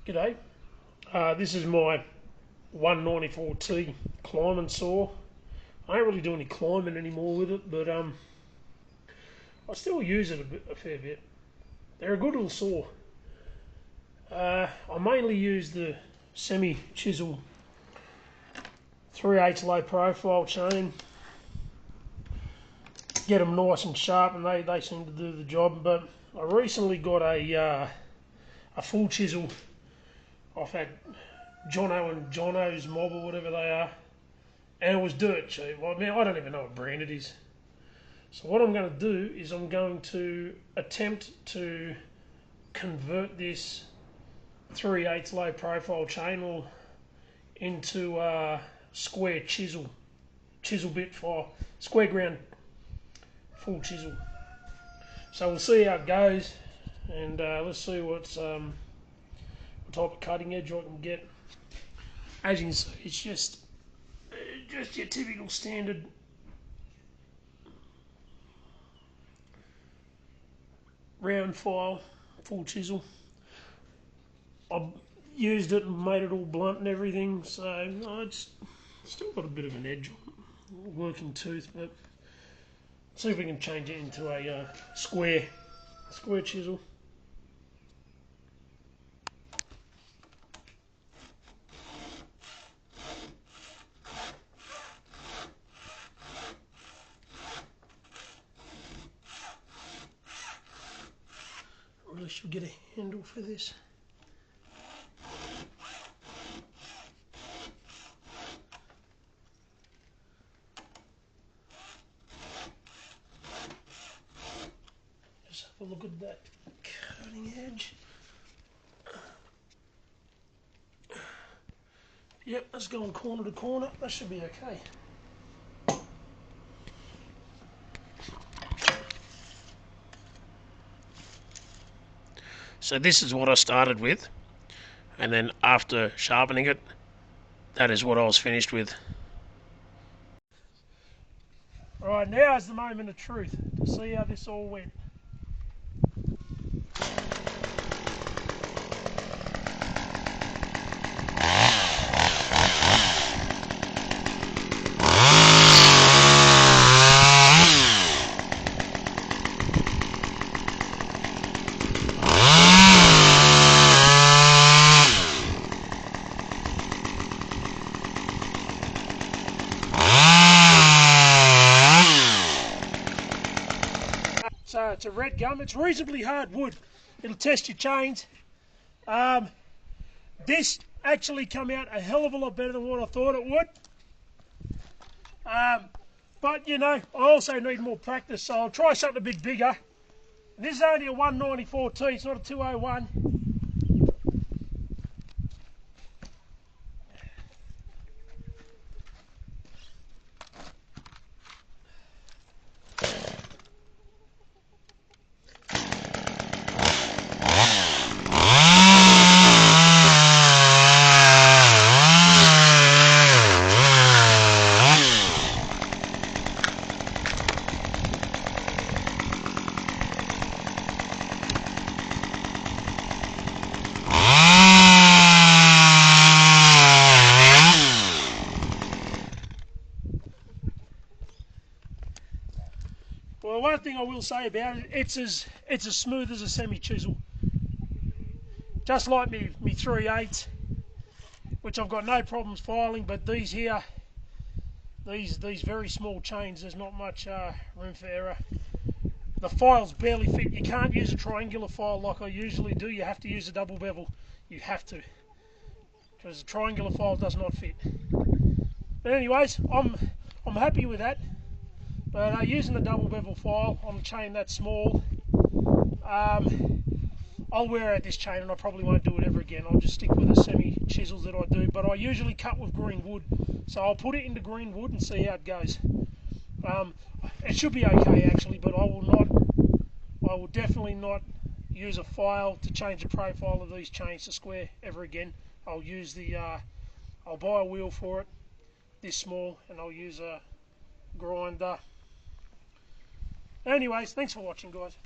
G'day. This is my 194T climbing saw. I don't really do any climbing anymore with it, but I still use it a fair bit. They're a good little saw. I mainly use the semi-chisel 3/8 low profile chain. Get them nice and sharp, and they seem to do the job. But I recently got a full chisel off that Jono and Jono's mob or whatever they are, and it was dirt cheap. I mean, I don't even know what brand it is. So what I'm going to do is I'm going to attempt to convert this 3/8 low profile chain into a square chisel bit for square ground full chisel. So we'll see how it goes, and let's see what type of cutting edge I can get. As you can see, it's just your typical standard round file, full chisel. I've used it and made it all blunt and everything, so it's still got a bit of an edge on it, working tooth, but see if we can change it into a square chisel. Really should get a handle for this. Just have a look at that cutting edge. Yep, that's going corner to corner. That should be okay. So this is what I started with, and then after sharpening it, that is what I was finished with. Alright, now is the moment of truth to see how this all went. So it's a red gum. It's reasonably hard wood. It'll test your chains. This actually come out a hell of a lot better than what I thought it would. But you know, I also need more practice, so I'll try something a bit bigger. This is only a 194T, it's not a 201. Well, one thing I will say about it, it's as smooth as a semi-chisel. Just like me 3/8, which I've got no problems filing, but these here, these very small chains, there's not much room for error. The files barely fit. You can't use a triangular file like I usually do. You have to use a double bevel. You have to, because a triangular file does not fit. But anyways, I'm happy with that. But using a double bevel file on a chain that small, I'll wear out this chain and I probably won't do it ever again. I'll just stick with the semi-chisels that I do. But I usually cut with green wood, so I'll put it into green wood and see how it goes. It should be okay actually, but I will definitely not use a file to change the profile of these chains to square ever again. I'll use I'll buy a wheel for it, this small, and I'll use a grinder. Anyways, thanks for watching, guys.